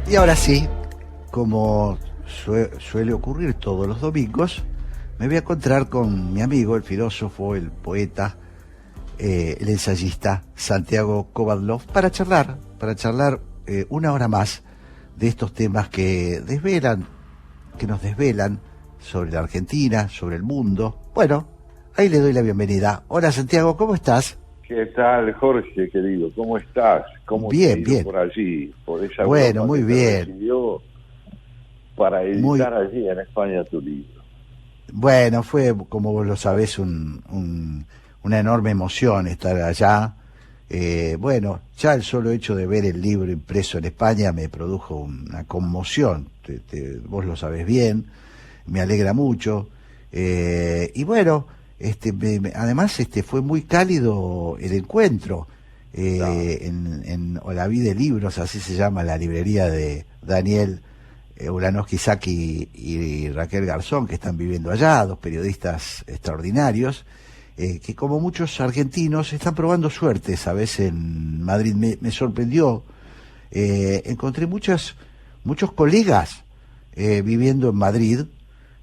Y ahora sí, como suele ocurrir todos los domingos, me voy a encontrar con mi amigo, el filósofo, el poeta, el ensayista Santiago Kovadlov, para charlar una hora más de estos temas que nos desvelan sobre la Argentina, sobre el mundo. Bueno, ahí le doy la bienvenida. Hola Santiago, ¿cómo estás? ¿Qué tal, Jorge, querido? ¿Cómo estás? ¿Cómo te ha ido por allí? Por esa bueno, muy bien. Recibió para editar allí en España tu libro. Bueno, fue, como vos lo sabés, una enorme emoción estar allá. Bueno, ya el solo hecho de ver el libro impreso en España me produjo una conmoción. Vos lo sabés bien, me alegra mucho. Y bueno, además fue muy cálido el encuentro en Olaví de Libros, así se llama la librería de Daniel Ulanowski Saki y Raquel Garzón, que están viviendo allá, dos periodistas extraordinarios, que como muchos argentinos están probando suerte, ¿sabes? En Madrid me sorprendió, encontré muchos colegas viviendo en Madrid,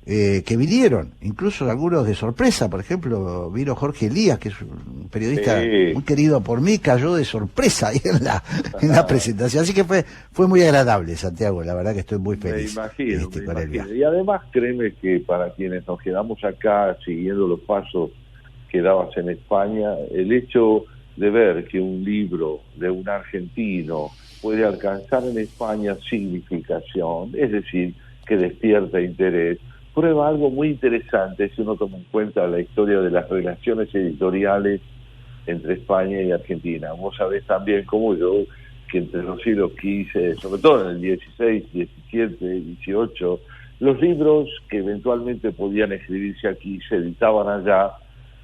que vinieron, incluso algunos de sorpresa. Por ejemplo, vino Jorge Elías, que es un periodista muy querido por mí, cayó de sorpresa ahí en la presentación, así que fue muy agradable, Santiago, la verdad que estoy muy feliz. Me imagino. Y además créeme que para quienes nos quedamos acá siguiendo los pasos que dabas en España, el hecho de ver que un libro de un argentino puede alcanzar en España significación, es decir, que despierta interés, prueba algo muy interesante si uno toma en cuenta la historia de las relaciones editoriales entre España y Argentina. Vos sabés también, como yo, que entre los siglos XV, sobre todo en el XVI, XVII, XVIII, los libros que eventualmente podían escribirse aquí se editaban allá,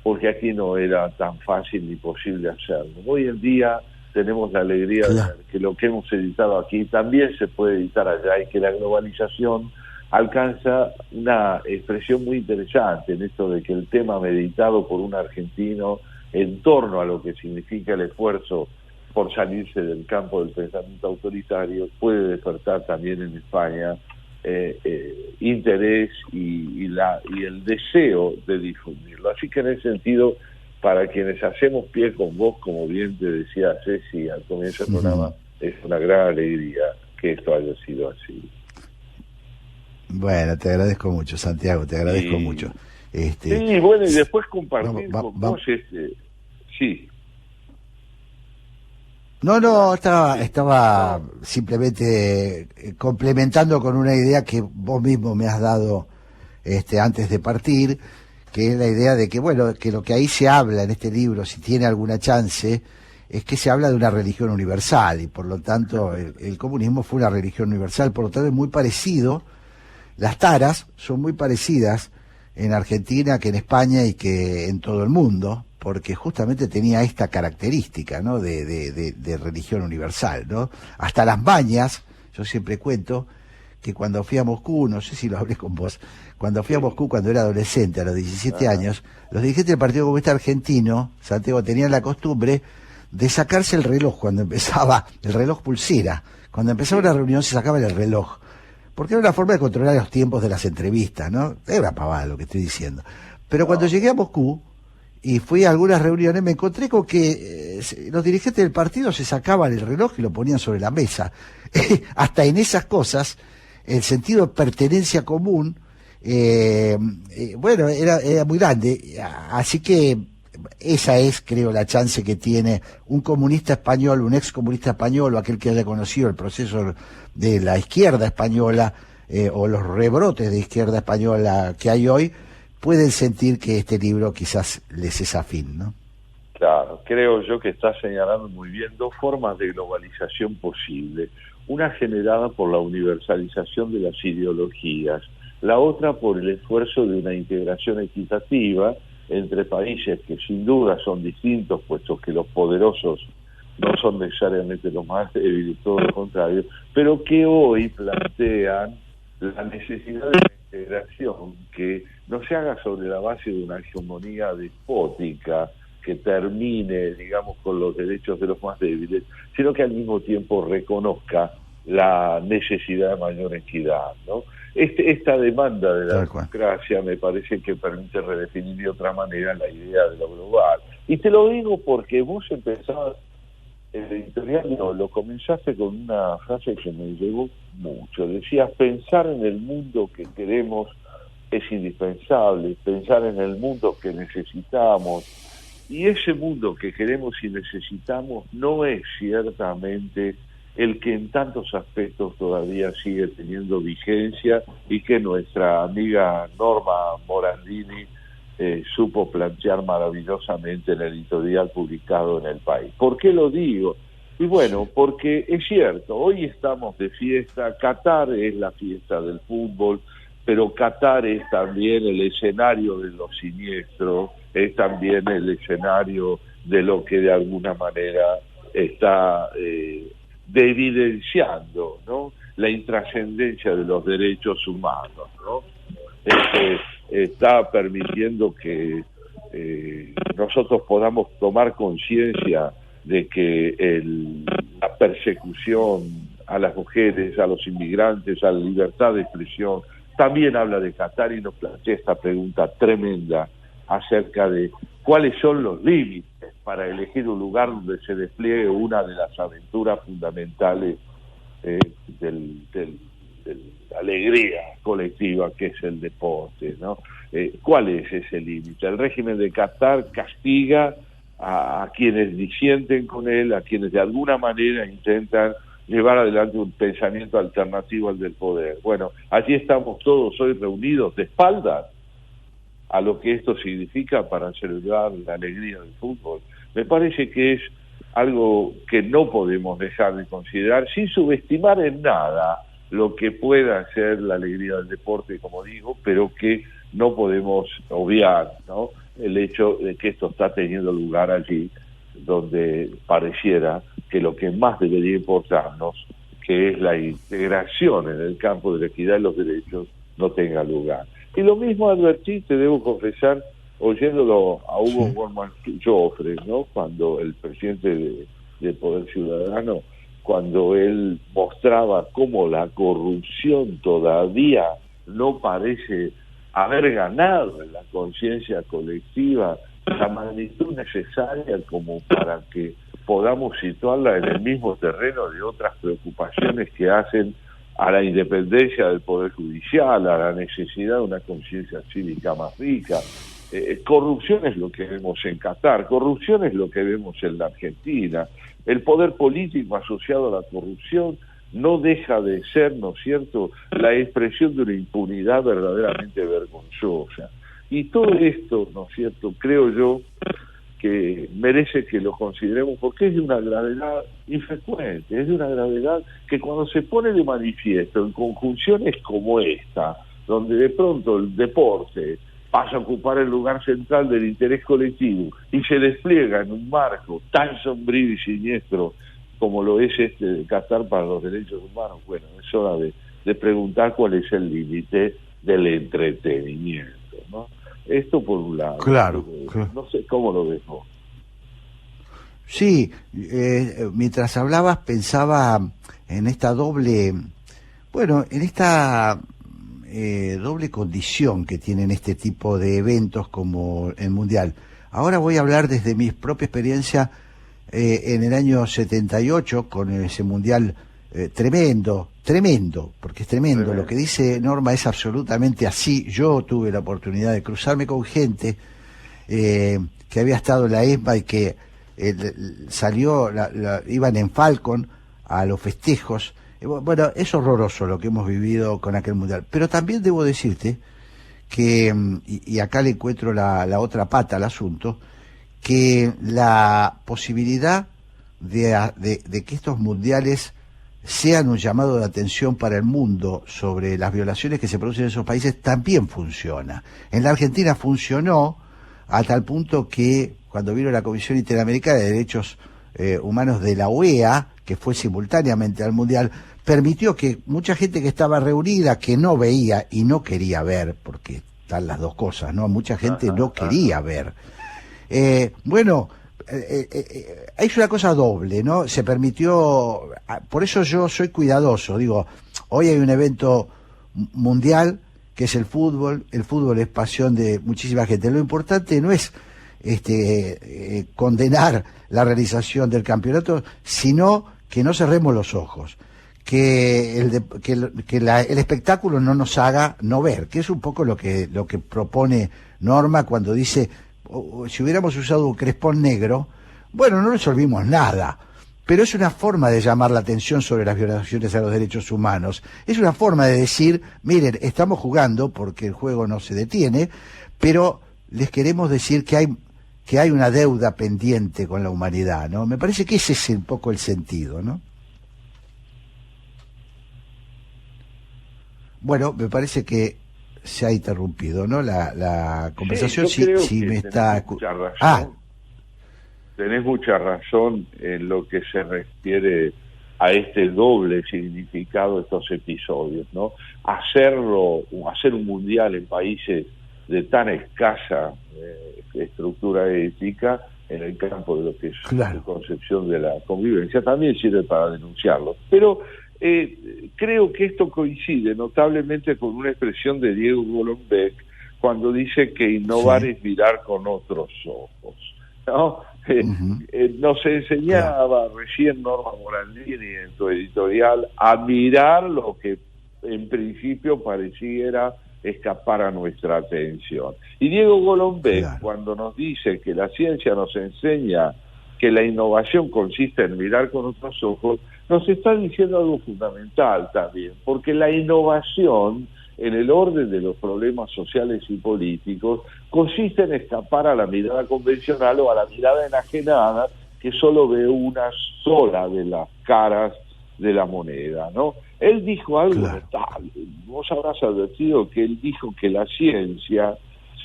porque aquí no era tan fácil ni posible hacerlo. Hoy en día tenemos la alegría de ver que lo que hemos editado aquí también se puede editar allá, y que la globalización alcanza una expresión muy interesante en esto de que el tema meditado por un argentino en torno a lo que significa el esfuerzo por salirse del campo del pensamiento autoritario puede despertar también en España interés y el deseo de difundirlo. Así que en ese sentido, para quienes hacemos pie con vos, como bien te decía Ceci al comienzo del programa, es una gran alegría que esto haya sido así. Bueno, te agradezco mucho, Santiago, te agradezco mucho. Sí, bueno, y después compartir con vos sí. No, estaba simplemente complementando con una idea que vos mismo me has dado antes de partir, que es la idea de que, bueno, que lo que ahí se habla en este libro, si tiene alguna chance, es que se habla de una religión universal, y por lo tanto el comunismo fue una religión universal, por lo tanto es muy parecido. Las taras son muy parecidas en Argentina que en España y que en todo el mundo, porque justamente tenía esta característica, ¿no?, de religión universal, ¿no? Hasta las mañas, yo siempre cuento que cuando fui a Moscú, no sé si lo hablé con vos, cuando fui a Moscú cuando era adolescente, a los 17 años, los dirigentes del Partido Comunista Argentino, Santiago, tenían la costumbre de sacarse el reloj cuando empezaba, el reloj pulsera, cuando empezaba una reunión se sacaban el reloj, porque era una forma de controlar los tiempos de las entrevistas, ¿no? Era una pavada lo que estoy diciendo. Pero cuando llegué a Moscú y fui a algunas reuniones, me encontré con que los dirigentes del partido se sacaban el reloj y lo ponían sobre la mesa. Hasta en esas cosas, el sentido de pertenencia común, bueno, era muy grande. Así que esa es, creo, la chance que tiene un comunista español, un ex comunista español, o aquel que haya conocido el proceso de la izquierda española, o los rebrotes de izquierda española que hay hoy, pueden sentir que este libro quizás les es afín, ¿no? Claro, creo yo que está señalando muy bien dos formas de globalización posible. Una generada por la universalización de las ideologías, la otra por el esfuerzo de una integración equitativa entre países que sin duda son distintos, puesto que los poderosos no son necesariamente los más débiles, todo lo contrario, pero que hoy plantean la necesidad de una integración que no se haga sobre la base de una hegemonía despótica que termine, digamos, con los derechos de los más débiles, sino que al mismo tiempo reconozca la necesidad de mayor equidad, ¿no? Esta demanda de la democracia me parece que permite redefinir de otra manera la idea de lo global. Y te lo digo porque vos empezabas el editorial, lo comenzaste con una frase que me llegó mucho. Decías, pensar en el mundo que queremos es indispensable, pensar en el mundo que necesitamos. Y ese mundo que queremos y necesitamos no es ciertamente el que en tantos aspectos todavía sigue teniendo vigencia y que nuestra amiga Norma Morandini supo plantear maravillosamente en el editorial publicado en El País. ¿Por qué lo digo? Y bueno, porque es cierto, hoy estamos de fiesta, Qatar es la fiesta del fútbol, pero Qatar es también el escenario de lo siniestro, es también el escenario de lo que de alguna manera está evidenciando, ¿no?, la intrascendencia de los derechos humanos, ¿no? Está permitiendo que nosotros podamos tomar conciencia de que la persecución a las mujeres, a los inmigrantes, a la libertad de expresión, también habla de Qatar y nos plantea esta pregunta tremenda acerca de cuáles son los límites para elegir un lugar donde se despliegue una de las aventuras fundamentales de la alegría colectiva que es el deporte, ¿no? ¿Cuál es ese límite? El régimen de Qatar castiga a quienes disienten con él, a quienes de alguna manera intentan llevar adelante un pensamiento alternativo al del poder. Bueno, allí estamos todos hoy reunidos de espaldas a lo que esto significa para celebrar la alegría del fútbol. Me parece que es algo que no podemos dejar de considerar sin subestimar en nada lo que pueda ser la alegría del deporte, como digo, pero que no podemos obviar, ¿no?, el hecho de que esto está teniendo lugar allí donde pareciera que lo que más debería importarnos, que es la integración en el campo de la equidad y los derechos, no tenga lugar. Y lo mismo advertí, te debo confesar, oyéndolo a Hugo Gorman Joffre, ¿no?, cuando el presidente de Poder Ciudadano, cuando él mostraba cómo la corrupción todavía no parece haber ganado en la conciencia colectiva la magnitud necesaria como para que podamos situarla en el mismo terreno de otras preocupaciones que hacen a la independencia del Poder Judicial, a la necesidad de una conciencia cívica más rica. Corrupción es lo que vemos en Qatar, corrupción es lo que vemos en la Argentina. El poder político asociado a la corrupción no deja de ser, ¿no es cierto?, la expresión de una impunidad verdaderamente vergonzosa. Y todo esto, ¿no es cierto?, creo yo que merece que lo consideremos porque es de una gravedad infrecuente, es de una gravedad que cuando se pone de manifiesto en conjunciones como esta, donde de pronto el deporte pasa a ocupar el lugar central del interés colectivo y se despliega en un marco tan sombrío y siniestro como lo es este de Qatar para los derechos humanos, bueno, es hora de preguntar cuál es el límite del entretenimiento, ¿no? Esto por un lado. Claro. No sé cómo lo ves vos. Sí, mientras hablabas pensaba en esta doble condición que tienen este tipo de eventos como el Mundial. Ahora voy a hablar desde mi propia experiencia en el año 78 con ese Mundial tremendo, porque es tremendo. Lo que dice Norma es absolutamente así. Yo tuve la oportunidad de cruzarme con gente que había estado en la ESMA y que iban en Falcon a los festejos. Bueno, es horroroso lo que hemos vivido con aquel Mundial. Pero también debo decirte que, y acá le encuentro la otra pata al asunto, que la posibilidad de que estos mundiales sean un llamado de atención para el mundo sobre las violaciones que se producen en esos países también funciona. En la Argentina funcionó a tal punto que cuando vino la Comisión Interamericana de Derechos Humanos de la OEA, que fue simultáneamente al Mundial, permitió que mucha gente que estaba reunida, que no veía y no quería ver, porque están las dos cosas, ¿no? Mucha gente no quería ver. es una cosa doble, ¿no? Se permitió, por eso yo soy cuidadoso, digo, hoy hay un evento mundial que es el fútbol es pasión de muchísima gente. Lo importante no es condenar la realización del campeonato, sino que no cerremos los ojos, que el espectáculo no nos haga no ver, que es un poco lo que propone Norma cuando dice, si hubiéramos usado un crespón negro, bueno, no resolvimos nada, pero es una forma de llamar la atención sobre las violaciones a los derechos humanos. Es una forma de decir, miren, estamos jugando porque el juego no se detiene, pero les queremos decir que hay una deuda pendiente con la humanidad, ¿no? Me parece que ese es un poco el sentido, ¿no? Bueno, me parece que se ha interrumpido, ¿no? La conversación, sí me está... Tenés mucha razón en lo que se refiere a este doble significado de estos episodios, ¿no? Hacer un mundial en países de tan escasa estructura ética en el campo de lo que es la concepción de la convivencia también sirve para denunciarlo. Pero creo que esto coincide notablemente con una expresión de Diego Golombek cuando dice que innovar es mirar con otros ojos, ¿no? Nos enseñaba recién Norma Morandini en tu editorial a mirar lo que en principio pareciera escapar a nuestra atención. Y Diego Golombek, cuando nos dice que la ciencia nos enseña que la innovación consiste en mirar con otros ojos, nos está diciendo algo fundamental también, porque la innovación en el orden de los problemas sociales y políticos consiste en escapar a la mirada convencional o a la mirada enajenada que solo ve una sola de las caras de la moneda, ¿no? Él dijo algo notable. Vos habrás advertido que él dijo que la ciencia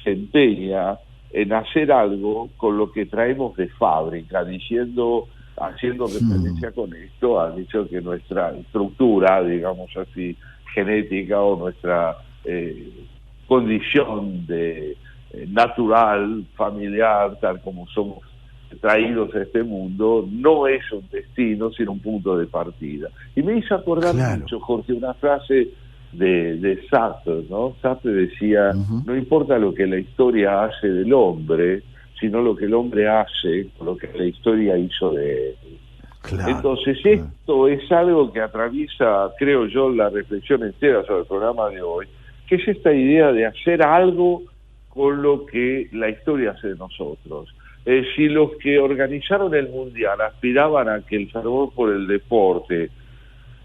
se empeña en hacer algo con lo que traemos de fábrica, haciendo referencia con esto, ha dicho que nuestra estructura, digamos así, genética o nuestra condición de natural, familiar, tal como somos traídos a este mundo, no es un destino, sino un punto de partida. Y me hizo acordar mucho, Jorge, una frase de Sartre, ¿no? Sartre decía, no importa lo que la historia hace del hombre, sino lo que el hombre hace con lo que la historia hizo de él. Entonces esto es algo que atraviesa, creo yo, la reflexión entera sobre el programa de hoy, que es esta idea de hacer algo con lo que la historia hace de nosotros. Si los que organizaron el Mundial aspiraban a que el fervor por el deporte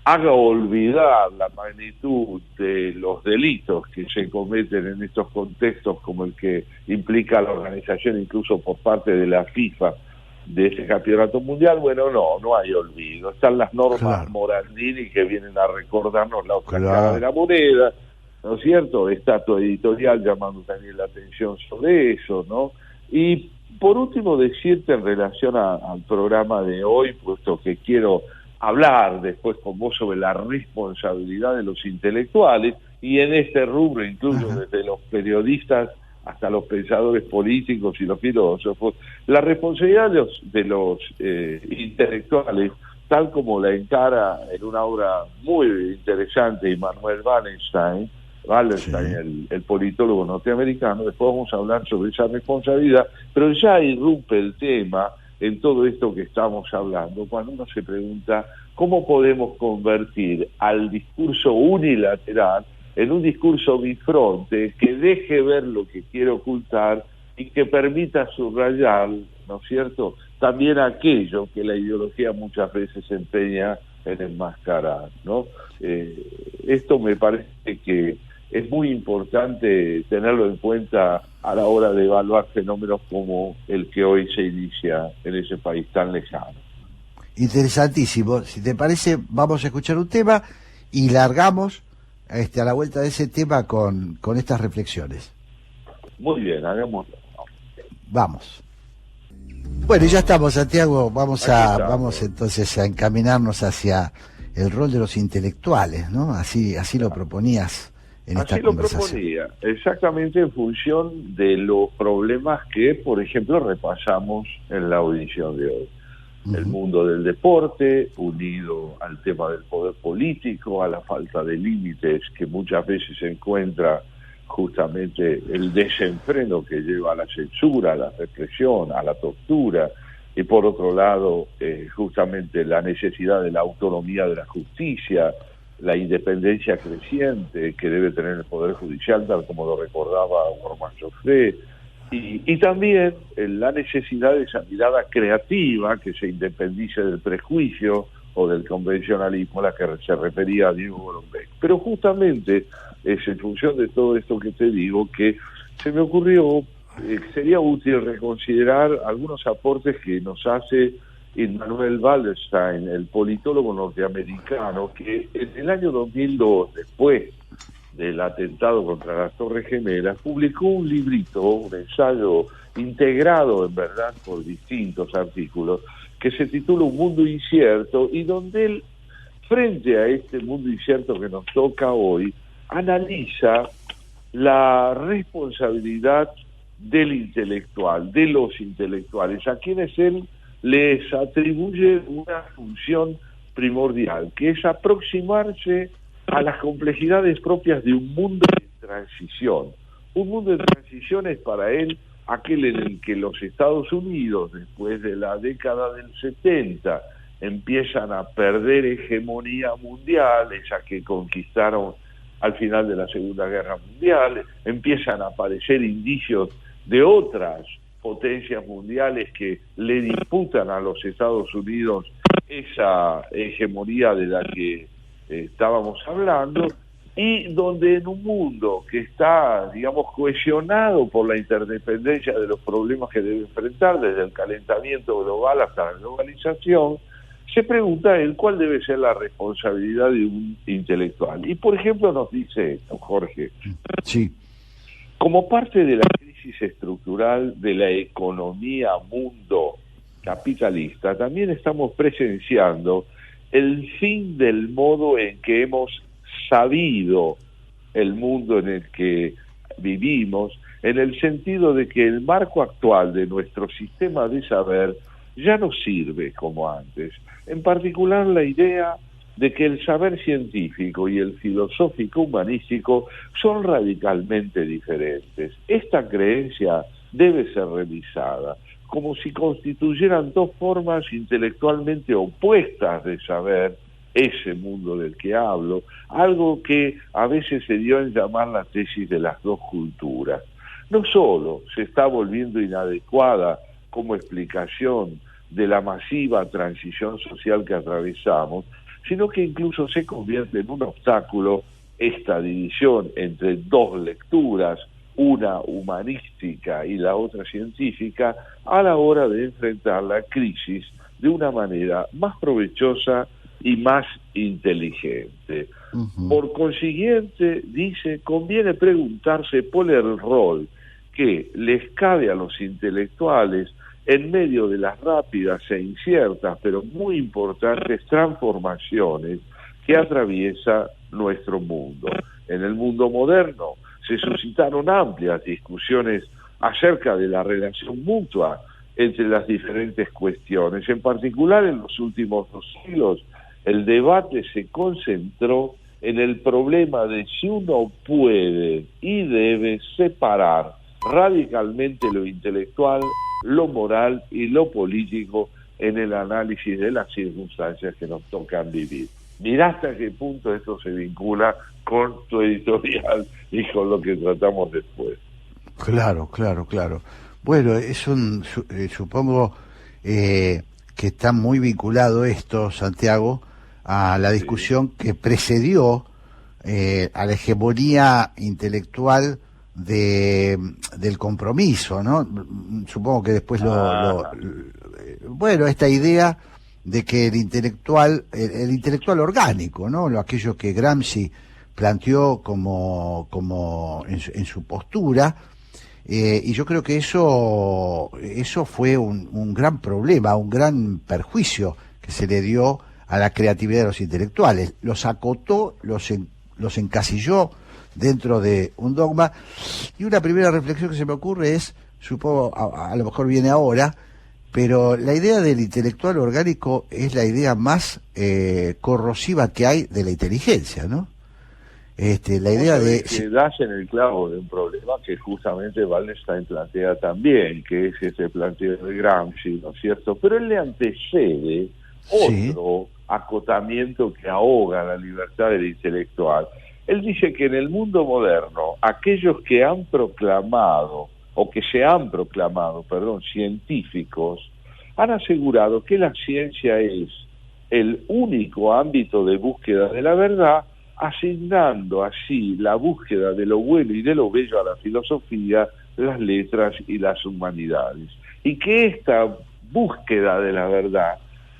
haga olvidar la magnitud de los delitos que se cometen en estos contextos, como el que implica la organización incluso por parte de la FIFA de ese campeonato mundial, bueno, no hay olvido. Están las normas Morandini que vienen a recordarnos la otra cara de la moneda, ¿no es cierto? Está tu editorial llamando también la atención sobre eso, ¿no? Y por último decirte en relación al programa de hoy, puesto que quiero hablar después con vos sobre la responsabilidad de los intelectuales, y en este rubro incluyo desde los periodistas hasta los pensadores políticos y los filósofos, la responsabilidad de los intelectuales, tal como la encara en una obra muy interesante Immanuel Wallerstein, el politólogo norteamericano. Después vamos a hablar sobre esa responsabilidad, pero ya irrumpe el tema en todo esto que estamos hablando, cuando uno se pregunta cómo podemos convertir al discurso unilateral en un discurso bifronte que deje ver lo que quiere ocultar y que permita subrayar, ¿no es cierto?, también aquello que la ideología muchas veces se empeña en enmascarar, ¿no? Esto me parece que es muy importante tenerlo en cuenta a la hora de evaluar fenómenos como el que hoy se inicia en ese país tan lejano. Interesantísimo. Si te parece, vamos a escuchar un tema y largamos a la vuelta de ese tema con estas reflexiones. Muy bien, hagámoslo. Vamos. Bueno, ya estamos, Santiago. Vamos entonces a encaminarnos hacia el rol de los intelectuales, ¿no? Así lo proponías en esta Así lo conversación. proponía, exactamente en función de los problemas que, por ejemplo, repasamos en la audición de hoy. El mundo del deporte, unido al tema del poder político, a la falta de límites que muchas veces se encuentra justamente el desenfreno que lleva a la censura, a la represión, a la tortura, y por otro lado, justamente la necesidad de la autonomía de la justicia, la independencia creciente que debe tener el Poder Judicial, tal como lo recordaba Orman Joffre, y también la necesidad de esa mirada creativa que se independice del prejuicio o del convencionalismo a la que se refería Diego Golombek. Pero justamente es en función de todo esto que te digo que se me ocurrió sería útil reconsiderar algunos aportes que nos hace Immanuel Wallerstein, el politólogo norteamericano, que en el año 2002, después del atentado contra las Torres Gemelas, publicó un librito, un ensayo integrado en verdad por distintos artículos, que se titula Un mundo incierto, y donde él, frente a este mundo incierto que nos toca hoy, analiza la responsabilidad del intelectual, de los intelectuales, a quienes él les atribuye una función primordial, que es aproximarse a las complejidades propias de un mundo de transición. Un mundo de transición es para él aquel en el que los Estados Unidos, después de la década del 70, empiezan a perder hegemonía mundial, esa que conquistaron al final de la Segunda Guerra Mundial, empiezan a aparecer indicios de otras potencias mundiales que le disputan a los Estados Unidos esa hegemonía de la que estábamos hablando, y donde en un mundo que está, digamos, cohesionado por la interdependencia de los problemas que debe enfrentar, desde el calentamiento global hasta la globalización, se pregunta él cuál debe ser la responsabilidad de un intelectual. Y por ejemplo nos dice esto, Jorge. Sí. Como parte de la crisis estructural de la economía mundo capitalista, también estamos presenciando el fin del modo en que hemos sabido el mundo en el que vivimos, en el sentido de que el marco actual de nuestro sistema de saber ya no sirve como antes. En particular la idea de que el saber científico y el filosófico humanístico son radicalmente diferentes. Esta creencia debe ser revisada, como si constituyeran dos formas intelectualmente opuestas de saber ese mundo del que hablo, algo que a veces se dio en llamar la tesis de las dos culturas. No solo se está volviendo inadecuada como explicación de la masiva transición social que atravesamos, sino que incluso se convierte en un obstáculo esta división entre dos lecturas, una humanística y la otra científica, a la hora de enfrentar la crisis de una manera más provechosa y más inteligente. Por consiguiente, dice, conviene preguntarse por el rol que les cabe a los intelectuales en medio de las rápidas e inciertas, pero muy importantes transformaciones que atraviesa nuestro mundo. En el mundo moderno se suscitaron amplias discusiones acerca de la relación mutua entre las diferentes cuestiones. En particular, en los últimos 2 siglos, el debate se concentró en el problema de si uno puede y debe separar radicalmente lo intelectual, lo moral y lo político en el análisis de las circunstancias que nos tocan vivir. Mirá hasta qué punto esto se vincula con tu editorial y con lo que tratamos después. Claro. Bueno, es supongo que está muy vinculado esto, Santiago, a la discusión que precedió a la hegemonía intelectual del compromiso, ¿no? Supongo que después bueno, esta idea de que el intelectual orgánico, ¿no? Aquello que Gramsci planteó como en su postura, y yo creo que eso fue un gran problema, un gran perjuicio que se le dio a la creatividad de los intelectuales. Los acotó, los encasilló dentro de un dogma. Y una primera reflexión que se me ocurre es, supongo, a lo mejor viene ahora, pero la idea del intelectual orgánico es la idea más corrosiva que hay de la inteligencia, ¿no? La idea de... que das en el clavo de un problema que justamente Wallenstein plantea también, que es ese planteo de Gramsci, ¿no es cierto? Pero él le antecede otro acotamiento que ahoga la libertad del intelectual. Él dice que en el mundo moderno, aquellos que han proclamado, o que se han proclamado, científicos, han asegurado que la ciencia es el único ámbito de búsqueda de la verdad, asignando así la búsqueda de lo bueno y de lo bello a la filosofía, las letras y las humanidades. Y que esta búsqueda de la verdad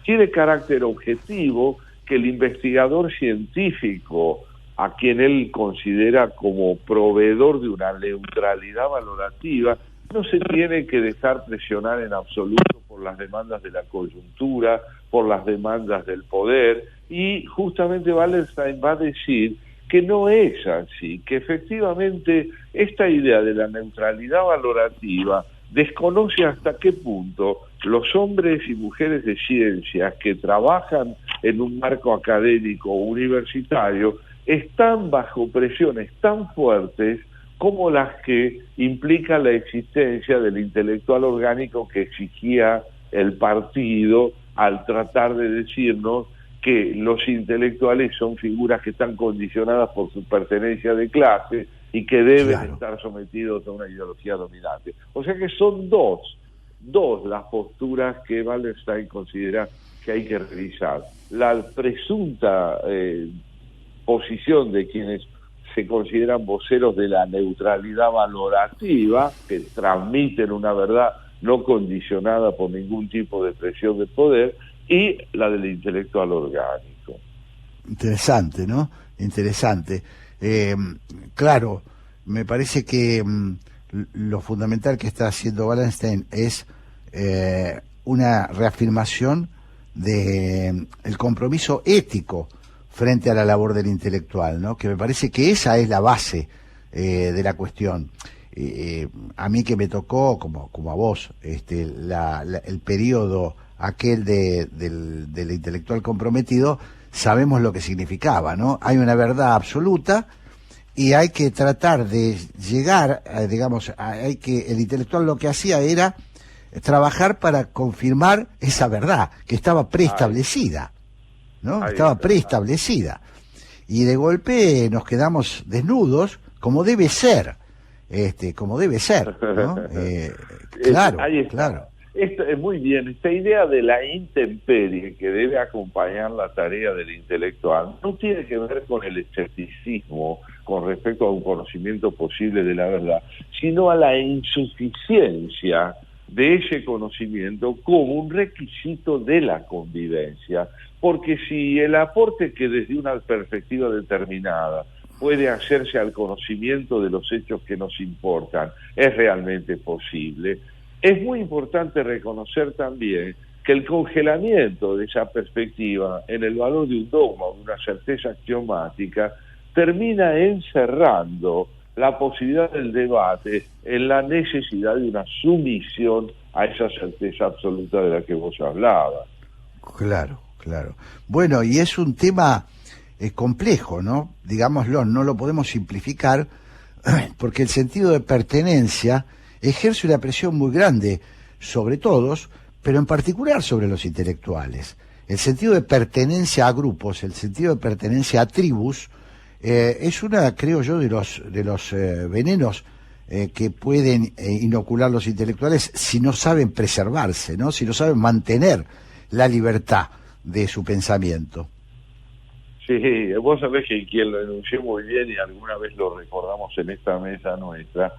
tiene carácter objetivo, que el investigador científico, a quien él considera como proveedor de una neutralidad valorativa, no se tiene que dejar presionar en absoluto por las demandas de la coyuntura, por las demandas del poder, y justamente Wallenstein va a decir que no es así, que efectivamente esta idea de la neutralidad valorativa desconoce hasta qué punto los hombres y mujeres de ciencias que trabajan en un marco académico o universitario están bajo presiones tan fuertes como las que implica la existencia del intelectual orgánico que exigía el partido al tratar de decirnos que los intelectuales son figuras que están condicionadas por su pertenencia de clase y que deben estar sometidos a una ideología dominante. O sea que son dos las posturas que Wallenstein considera que hay que revisar. La presunta posición de quienes se consideran voceros de la neutralidad valorativa, que transmiten una verdad no condicionada por ningún tipo de presión de poder, y la del intelectual orgánico. Interesante, ¿no? Interesante. Claro, me parece que lo fundamental que está haciendo Wallenstein es una reafirmación de el compromiso ético frente a la labor del intelectual, ¿no? Que me parece que esa es la base de la cuestión. A mí que me tocó, como a vos, el periodo aquel del intelectual comprometido, sabemos lo que significaba, ¿no? Hay una verdad absoluta y hay que tratar de llegar, el intelectual lo que hacía era trabajar para confirmar esa verdad que estaba preestablecida, ¿no? Estaba preestablecida. Y de golpe nos quedamos desnudos, como debe ser, ¿no? Claro. Esto es muy bien, esta idea de la intemperie que debe acompañar la tarea del intelectual no tiene que ver con el escepticismo con respecto a un conocimiento posible de la verdad, sino a la insuficiencia de ese conocimiento como un requisito de la convivencia, porque si el aporte que desde una perspectiva determinada puede hacerse al conocimiento de los hechos que nos importan es realmente posible, es muy importante reconocer también que el congelamiento de esa perspectiva en el valor de un dogma o de una certeza axiomática termina encerrando la posibilidad del debate en la necesidad de una sumisión a esa certeza absoluta de la que vos hablabas. Claro. Bueno, y es un tema complejo, ¿no? Digámoslo, no lo podemos simplificar, porque el sentido de pertenencia ejerce una presión muy grande sobre todos, pero en particular sobre los intelectuales. El sentido de pertenencia a grupos, el sentido de pertenencia a tribus, es una, creo yo, de los venenos que pueden inocular los intelectuales si no saben preservarse, ¿no? Si no saben mantener la libertad de su pensamiento. Sí, vos sabés que quien lo enunció muy bien y alguna vez lo recordamos en esta mesa nuestra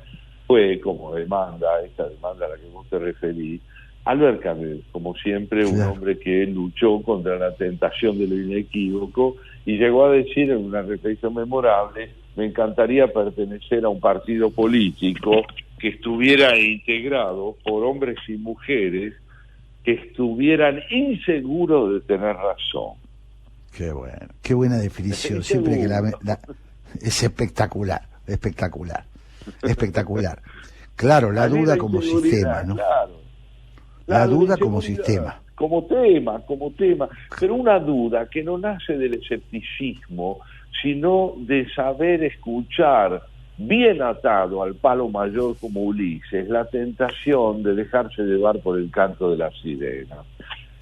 fue como esta demanda a la que vos te referís, Albert Camus, como siempre, un hombre que luchó contra la tentación de lo inequívoco y llegó a decir en una reflexión memorable: me encantaría pertenecer a un partido político que estuviera integrado por hombres y mujeres que estuvieran inseguros de tener razón. Qué buena definición. Siempre que Es espectacular, espectacular, espectacular. Claro, la Allí duda la como inseguridad, sistema, ¿no? claro. La Claro, duda como inseguridad, sistema. como tema, pero una duda que no nace del escepticismo, sino de saber escuchar, bien atado al palo mayor como Ulises, la tentación de dejarse llevar por el canto de la sirena.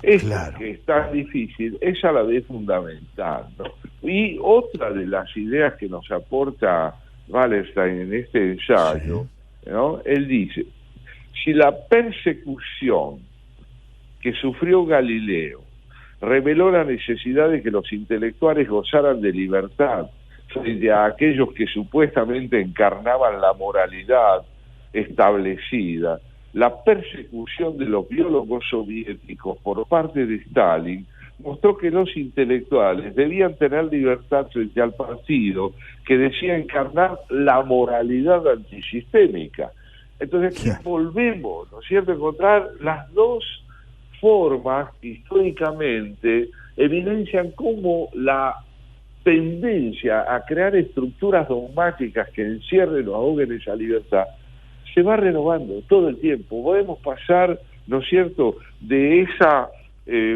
Esto Claro. que es tan difícil es a la vez fundamental, ¿no? Y otra de las ideas que nos aporta Wallerstein en este ensayo, ¿no? Él dice, si la persecución que sufrió Galileo reveló la necesidad de que los intelectuales gozaran de libertad frente a aquellos que supuestamente encarnaban la moralidad establecida, la persecución de los biólogos soviéticos por parte de Stalin mostró que los intelectuales debían tener libertad frente al partido que decía encarnar la moralidad antisistémica. Entonces aquí volvemos, ¿no es cierto?, a encontrar las dos formas que históricamente evidencian cómo la tendencia a crear estructuras dogmáticas que encierren o ahoguen esa libertad se va renovando todo el tiempo. Podemos pasar, ¿no es cierto?, de esa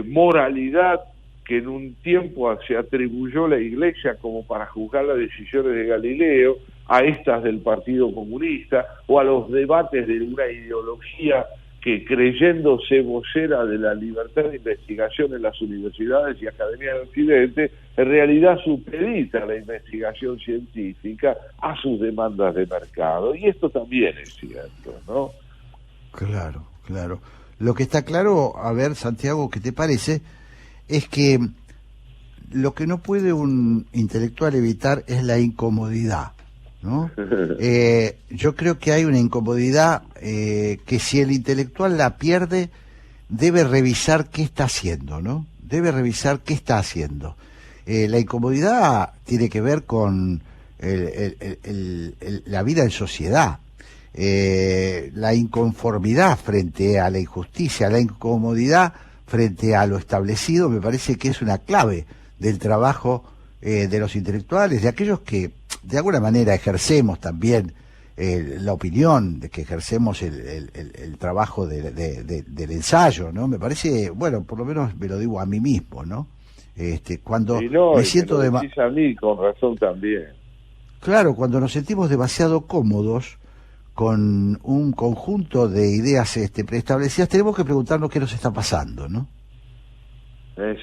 moralidad que en un tiempo se atribuyó la Iglesia como para juzgar las decisiones de Galileo, a estas del Partido Comunista, o a los debates de una ideología que, creyéndose vocera de la libertad de investigación en las universidades y academias del Occidente, en realidad supedita la investigación científica a sus demandas de mercado. Y esto también es cierto, ¿no? Claro, claro. Lo que está claro, a ver, Santiago, ¿qué te parece? Es que lo que no puede un intelectual evitar es la incomodidad, ¿no? Yo creo que hay una incomodidad que si el intelectual la pierde, debe revisar qué está haciendo, ¿no? Debe revisar qué está haciendo. La incomodidad tiene que ver con la vida en sociedad. La inconformidad frente a la injusticia, la incomodidad frente a lo establecido, me parece que es una clave del trabajo de los intelectuales, de aquellos que de alguna manera ejercemos también la opinión, de que ejercemos el trabajo del ensayo, ¿no? Me parece, bueno, por lo menos me lo digo a mí mismo, ¿no? Cuando me siento me lo decís a mí con razón también. Claro, cuando nos sentimos demasiado cómodos con un conjunto de ideas preestablecidas, tenemos que preguntarnos qué nos está pasando, ¿no?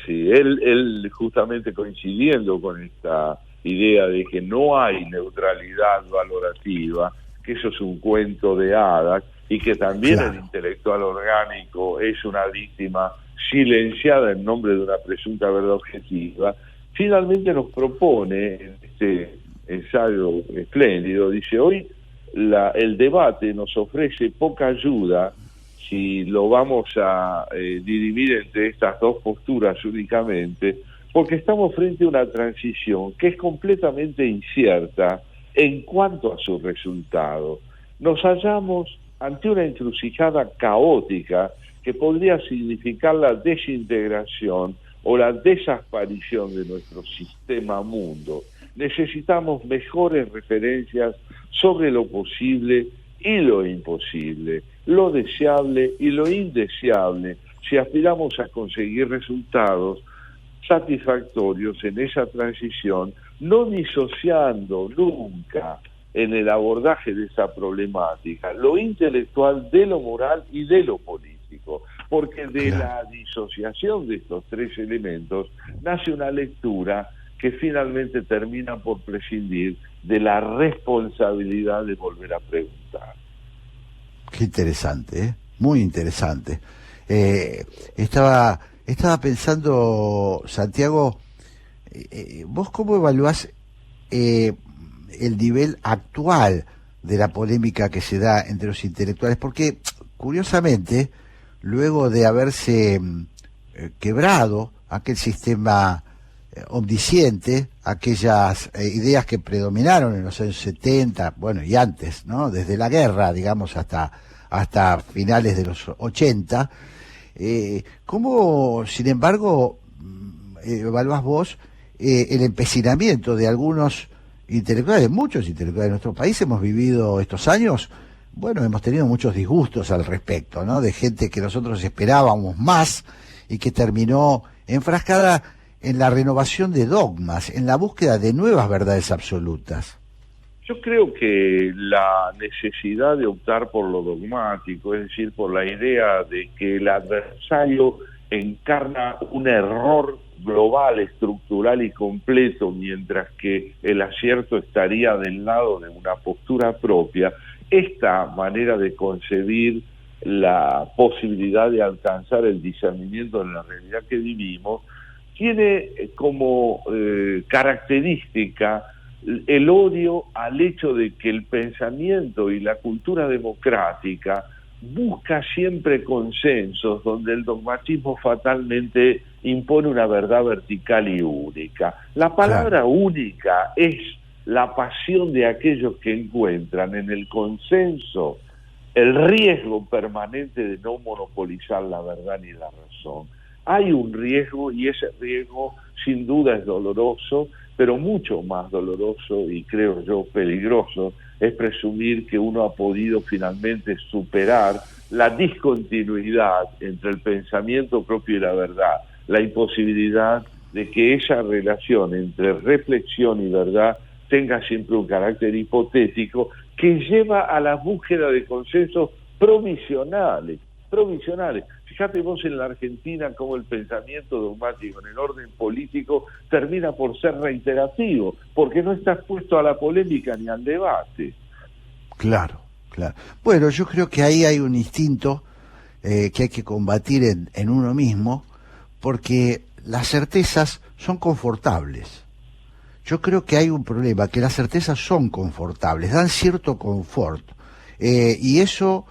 Sí, él justamente coincidiendo con esta idea de que no hay neutralidad valorativa, que eso es un cuento de hadas, y que también claro, el intelectual orgánico es una víctima silenciada en nombre de una presunta verdad objetiva, finalmente nos propone en este ensayo espléndido, dice, hoy el debate nos ofrece poca ayuda si lo vamos a dirimir entre estas dos posturas únicamente, porque estamos frente a una transición que es completamente incierta en cuanto a su resultado. Nos hallamos ante una encrucijada caótica que podría significar la desintegración o la desaparición de nuestro sistema mundo. Necesitamos mejores referencias sobre lo posible y lo imposible, lo deseable y lo indeseable, si aspiramos a conseguir resultados satisfactorios en esa transición, no disociando nunca en el abordaje de esa problemática lo intelectual de lo moral y de lo político, porque de la disociación de estos tres elementos nace una lectura que finalmente termina por prescindir de la responsabilidad de volver a preguntar. Qué interesante, ¿eh? Muy interesante. Estaba pensando, Santiago, ¿vos cómo evaluás el nivel actual de la polémica que se da entre los intelectuales? Porque, curiosamente, luego de haberse quebrado aquel sistema omnisciente, aquellas ideas que predominaron en los años 70, bueno, y antes, ¿no? Desde la guerra, digamos, hasta finales de los 80, ¿cómo, sin embargo, evaluás vos el empecinamiento de algunos intelectuales, muchos intelectuales de nuestro país hemos vivido estos años, bueno, hemos tenido muchos disgustos al respecto, ¿no? De gente que nosotros esperábamos más y que terminó enfrascada en la renovación de dogmas, en la búsqueda de nuevas verdades absolutas. Yo creo que la necesidad de optar por lo dogmático, es decir, por la idea de que el adversario encarna un error global, estructural y completo, mientras que el acierto estaría del lado de una postura propia, esta manera de concebir la posibilidad de alcanzar el discernimiento de la realidad que vivimos, tiene como característica el odio al hecho de que el pensamiento y la cultura democrática busca siempre consensos donde el dogmatismo fatalmente impone una verdad vertical y única. La palabra única es la pasión de aquellos que encuentran en el consenso el riesgo permanente de no monopolizar la verdad ni la razón. Hay un riesgo y ese riesgo sin duda es doloroso, pero mucho más doloroso y creo yo peligroso es presumir que uno ha podido finalmente superar la discontinuidad entre el pensamiento propio y la verdad, la imposibilidad de que esa relación entre reflexión y verdad tenga siempre un carácter hipotético que lleva a la búsqueda de consensos provisionales. Fíjate vos en la Argentina cómo el pensamiento dogmático en el orden político termina por ser reiterativo, porque no está expuesto a la polémica ni al debate. Claro. Bueno, yo creo que ahí hay un instinto que hay que combatir en uno mismo, porque las certezas son confortables. Yo creo que hay un problema, que las certezas son confortables, dan cierto confort, y eso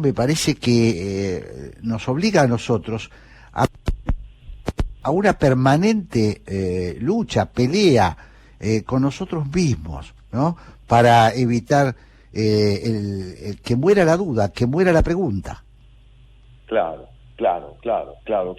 me parece que nos obliga a nosotros a una permanente lucha, pelea con nosotros mismos, ¿no? Para evitar el que muera la duda, que muera la pregunta. Claro,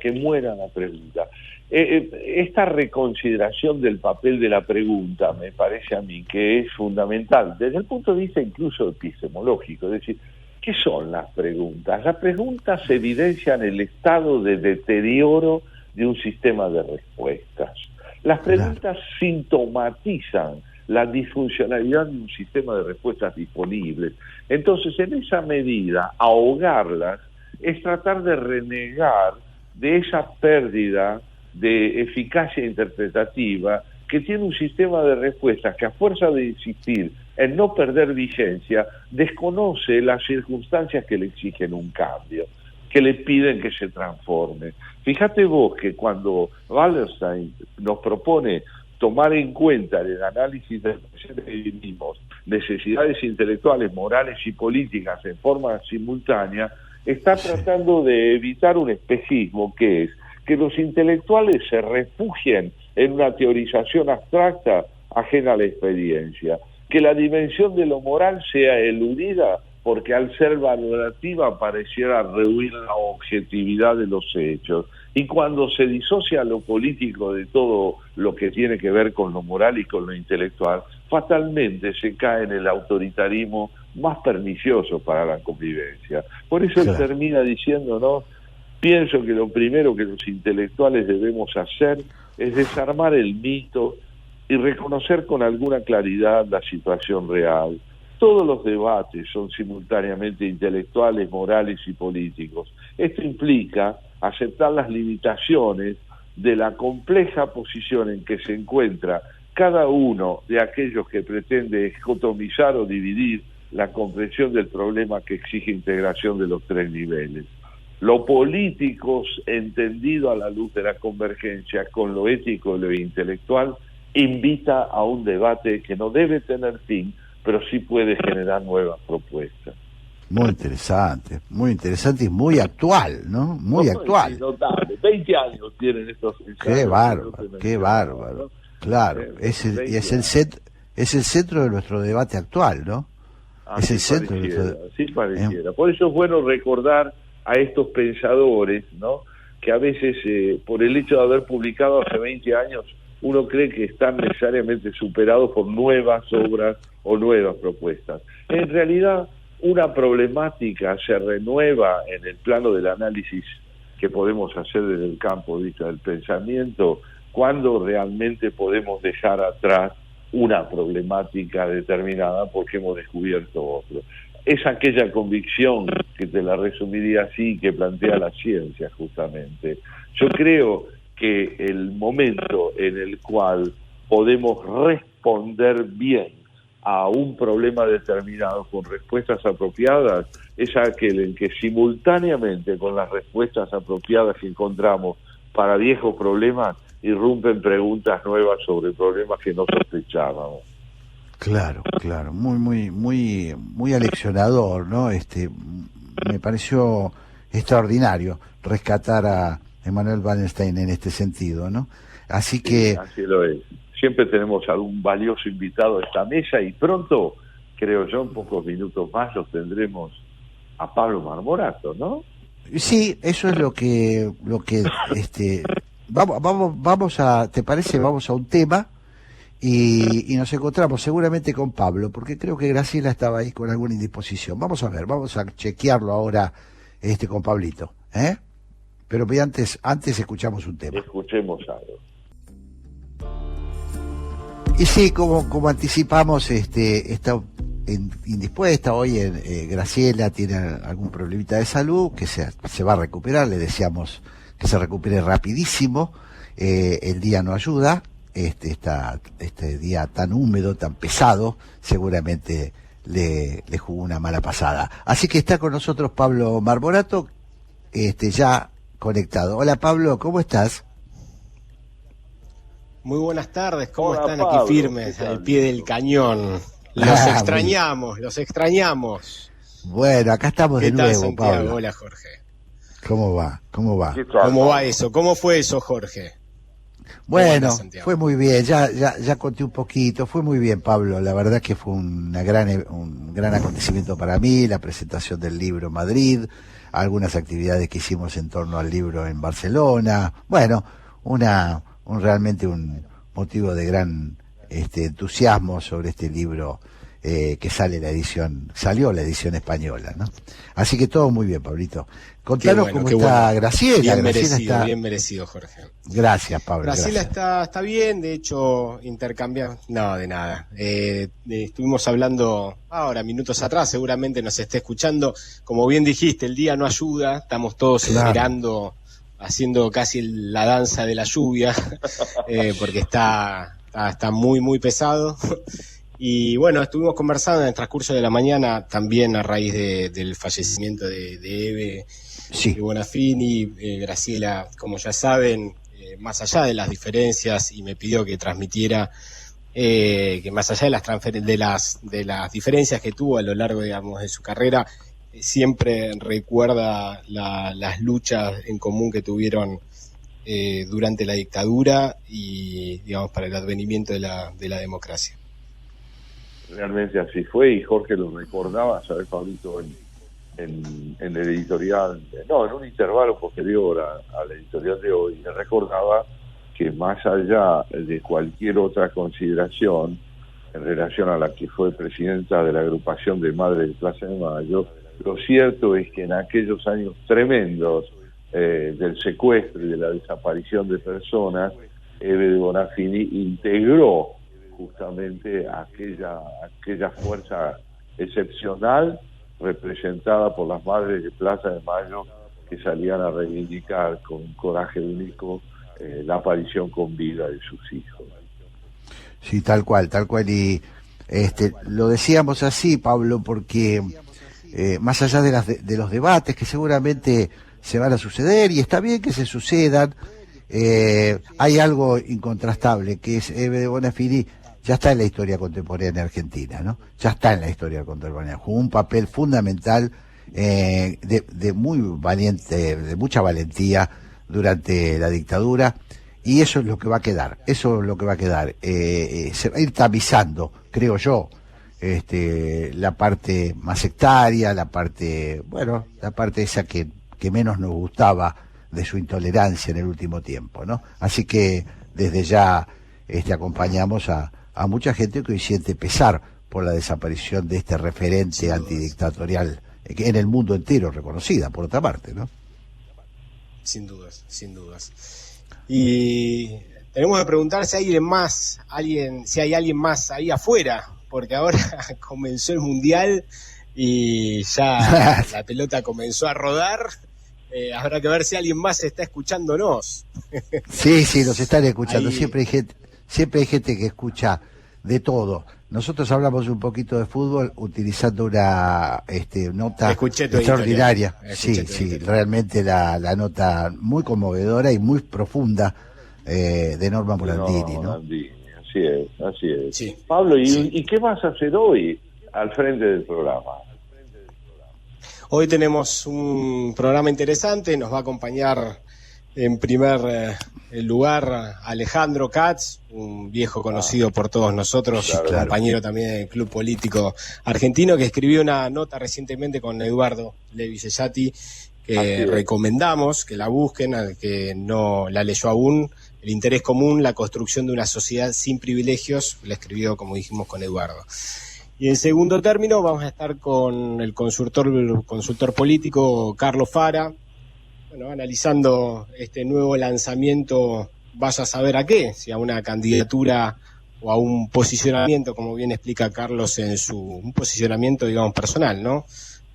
que muera la pregunta. Esta reconsideración del papel de la pregunta me parece a mí que es fundamental desde el punto de vista incluso epistemológico, es decir, ¿qué son las preguntas? Las preguntas evidencian el estado de deterioro de un sistema de respuestas. Las preguntas sintomatizan la disfuncionalidad de un sistema de respuestas disponibles. Entonces, en esa medida, ahogarlas es tratar de renegar de esa pérdida de eficacia interpretativa que tiene un sistema de respuestas que, a fuerza de insistir en no perder vigencia, desconoce las circunstancias que le exigen un cambio, que le piden que se transforme. Fíjate vos que cuando Wallerstein nos propone tomar en cuenta en el análisis del presente que vivimos necesidades intelectuales, morales y políticas en forma simultánea, está tratando de evitar un espejismo que es que los intelectuales se refugien en una teorización abstracta ajena a la experiencia, que la dimensión de lo moral sea eludida porque al ser valorativa pareciera rehuir la objetividad de los hechos. Y cuando se disocia lo político de todo lo que tiene que ver con lo moral y con lo intelectual, fatalmente se cae en el autoritarismo más pernicioso para la convivencia. Por eso él termina diciéndonos, pienso que lo primero que los intelectuales debemos hacer es desarmar el mito y reconocer con alguna claridad la situación real. Todos los debates son simultáneamente intelectuales, morales y políticos. Esto implica aceptar las limitaciones de la compleja posición en que se encuentra cada uno de aquellos que pretende escotomizar o dividir la comprensión del problema que exige integración de los tres niveles. Lo político, entendido a la luz de la convergencia con lo ético y lo intelectual, invita a un debate que no debe tener fin, pero sí puede generar nuevas propuestas. Muy interesante y muy actual, ¿no? Muy actual. Es notable. 20 años tienen estos ensayos. Qué bárbaro. ¿No? Claro, es el centro de nuestro debate actual, ¿no? Es el centro de nuestro... Sí pareciera. Por eso es bueno recordar a estos pensadores, ¿no? que a veces por el hecho de haber publicado hace 20 años uno cree que están necesariamente superados por nuevas obras o nuevas propuestas. En realidad, una problemática se renueva en el plano del análisis que podemos hacer desde el campo de vista del pensamiento, cuando realmente podemos dejar atrás una problemática determinada porque hemos descubierto otro. Es aquella convicción, que te la resumiría así, que plantea la ciencia justamente. Yo creo que el momento en el cual podemos responder bien a un problema determinado con respuestas apropiadas es aquel en que simultáneamente con las respuestas apropiadas que encontramos para viejos problemas irrumpen preguntas nuevas sobre problemas que no sospechábamos. Claro, muy aleccionador, ¿no? Me pareció extraordinario rescatar a Emanuel Wallenstein en este sentido, ¿no? Así que... Sí, así lo es. Siempre tenemos algún valioso invitado a esta mesa y pronto, creo yo, en pocos minutos más los tendremos a Pablo Marmorato, ¿no? Sí, eso es lo que vamos a, ¿te parece? Vamos a un tema y nos encontramos seguramente con Pablo, porque creo que Graciela estaba ahí con alguna indisposición. Vamos a ver, vamos a chequearlo ahora con Pablito, ¿eh? Pero antes escuchamos un tema. Escuchemos algo. Y sí, como anticipamos, está indispuesta hoy. Graciela tiene algún problemita de salud que se va a recuperar. Le deseamos que se recupere rapidísimo. El día no ayuda. Este día tan húmedo, tan pesado, seguramente le jugó una mala pasada. Así que está con nosotros Pablo Marmorato, ya conectado. Hola Pablo, ¿cómo estás? Muy buenas tardes, ¿cómo Hola, están Pablo, aquí firmes al pie del cañón? Los extrañamos. Bueno, acá estamos de ¿Qué tal, nuevo, Santiago? Pablo. Hola, Jorge. ¿Cómo va? ¿Cómo va eso? ¿Cómo fue eso, Jorge? Bueno, fue muy bien, ya conté un poquito, fue muy bien, Pablo. La verdad que fue un gran acontecimiento para mí, la presentación del libro en Madrid, algunas actividades que hicimos en torno al libro en Barcelona. Bueno, realmente un motivo de gran entusiasmo sobre este libro que salió la edición española, ¿no? Así que todo muy bien, Pablito. Contanos cómo está Graciela. Bien merecido, Jorge. Gracias, Pablo. Graciela gracias. está bien, de hecho intercambiamos, no, de nada. Estuvimos hablando ahora, minutos atrás, seguramente nos esté escuchando. Como bien dijiste, el día no ayuda, estamos todos esperando, haciendo casi la danza de la lluvia, porque está muy, muy pesado. Y bueno, estuvimos conversando en el transcurso de la mañana, también a raíz del fallecimiento de Eve Bonafini. Graciela, como ya saben, más allá de las diferencias, y me pidió que transmitiera que más allá de las diferencias que tuvo a lo largo, digamos, de su carrera, siempre recuerda las luchas en común que tuvieron durante la dictadura y, digamos, para el advenimiento de la democracia. Realmente así fue, y Jorge lo recordaba, ¿sabes, Pablito? En el editorial, en un intervalo posterior a la editorial de hoy, le recordaba que más allá de cualquier otra consideración en relación a la que fue presidenta de la agrupación de Madres de Plaza de Mayo, lo cierto es que en aquellos años tremendos del secuestro y de la desaparición de personas, Eve de Bonafini integró justamente aquella fuerza excepcional representada por las madres de Plaza de Mayo, que salían a reivindicar con un coraje único la aparición con vida de sus hijos. Sí, tal cual, y lo decíamos así, Pablo, porque más allá de los debates que seguramente se van a suceder, y está bien que se sucedan, hay algo incontrastable, que es Eve de Bonafini ya está en la historia contemporánea argentina, ¿no? Ya está en la historia contemporánea. Jugó un papel fundamental de mucha valentía durante la dictadura, y eso es lo que va a quedar. Se va a ir tamizando, creo yo, la parte más sectaria, la parte esa que menos nos gustaba de su intolerancia en el último tiempo, ¿no? Así que desde ya acompañamos a mucha gente que hoy siente pesar por la desaparición de este referente antidictatorial en el mundo entero, reconocida por otra parte, ¿no? Sin dudas, sin dudas. Y tenemos que preguntar si hay alguien más ahí afuera, porque ahora comenzó el Mundial y ya la pelota comenzó a rodar. Habrá que ver si alguien más está escuchándonos. Sí, nos están escuchando. Ahí. Siempre hay gente que escucha de todo. Nosotros hablamos un poquito de fútbol utilizando una nota extraordinaria. Sí, realmente la nota muy conmovedora y muy profunda de Norma Morandini, ¿no? Así es. Sí. Pablo, ¿y qué vas a hacer hoy al frente del programa? Hoy tenemos un programa interesante, nos va a acompañar en primer lugar Alejandro Katz, un viejo conocido por todos nosotros, claro, compañero también del Club Político Argentino, que escribió una nota recientemente con Eduardo Levi Cesati, que recomendamos que la busquen, al que no la leyó aún. El interés común, la construcción de una sociedad sin privilegios, la escribió, como dijimos, con Eduardo. Y en segundo término vamos a estar con el consultor político Carlos Fara, analizando este nuevo lanzamiento, vaya a saber a qué, si a una candidatura o a un posicionamiento, como bien explica Carlos un posicionamiento, digamos, personal, ¿no?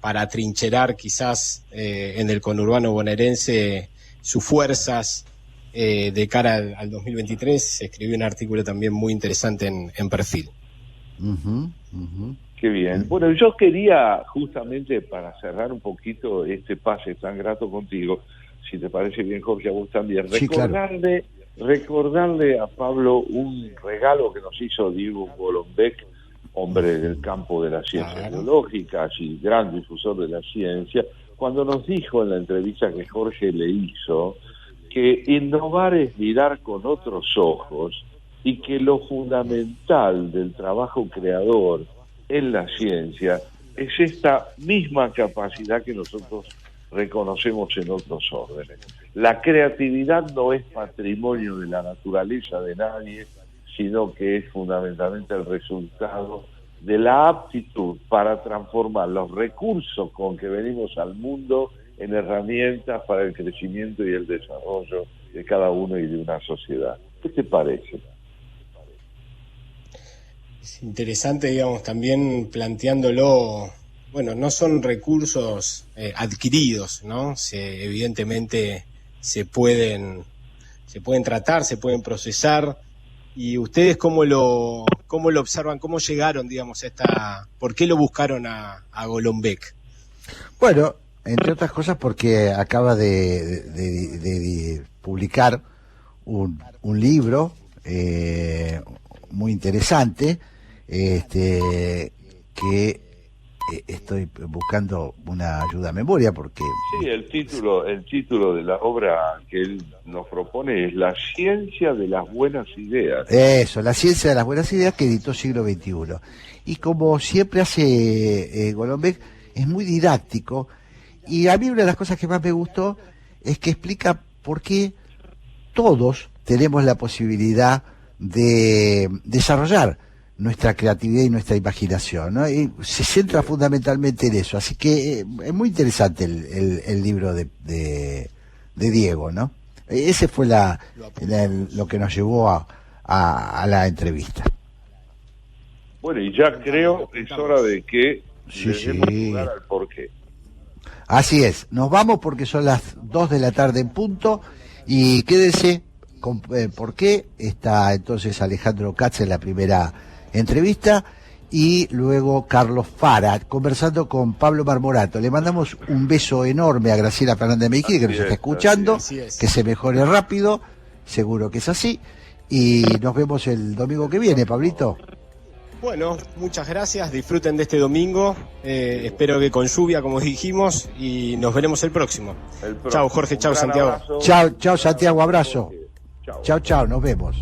Para trincherar quizás en el conurbano bonaerense sus fuerzas de cara al 2023. Se escribió un artículo también muy interesante en Perfil. Qué bien. Bueno, yo quería, justamente para cerrar un poquito este pase tan grato contigo, si te parece bien, Jorge, a vos también, sí, recordarle a Pablo un regalo que nos hizo Diego Golombek, hombre del campo de las ciencias biológicas y gran difusor de la ciencia, cuando nos dijo en la entrevista que Jorge le hizo que innovar es mirar con otros ojos y que lo fundamental del trabajo creador en la ciencia es esta misma capacidad que nosotros reconocemos en otros órdenes. La creatividad no es patrimonio de la naturaleza de nadie, sino que es fundamentalmente el resultado de la aptitud para transformar los recursos con que venimos al mundo en herramientas para el crecimiento y el desarrollo de cada uno y de una sociedad. ¿Qué te parece? Es interesante, digamos, también planteándolo, no son recursos adquiridos, ¿no? Evidentemente se pueden tratar, se pueden procesar. ¿Y ustedes cómo lo observan? ¿Cómo llegaron, digamos, por qué lo buscaron a Golombek? Bueno, entre otras cosas porque acaba de publicar un libro muy interesante, que estoy buscando una ayuda a memoria porque... Sí, el título de la obra que él nos propone es La ciencia de las buenas ideas. Eso, La ciencia de las buenas ideas, que editó Siglo XXI. Y como siempre hace Golombek, es muy didáctico, y a mí una de las cosas que más me gustó es que explica por qué todos tenemos la posibilidad de desarrollar nuestra creatividad y nuestra imaginación, ¿no? Y se centra fundamentalmente en eso, así que es muy interesante el libro de Diego, ¿no? Ese fue lo que nos llevó a la entrevista. Bueno, y ya creo que es hora de que le demos lugar al porqué. Así es, nos vamos porque son las 2 de la tarde en punto, y quédense con por qué está entonces Alejandro Katz en la primera entrevista, y luego Carlos Fara conversando con Pablo Marmorato. Le mandamos un beso enorme a Graciela Fernández Mejía, que nos está escuchando, que se mejore rápido, seguro que es así, y nos vemos el domingo que viene, Pablito. Bueno, muchas gracias, disfruten de este domingo, espero que con lluvia, como dijimos, y nos veremos el próximo. Chao, Jorge, chao, Santiago. Chao, Santiago, abrazo. Chao, nos vemos.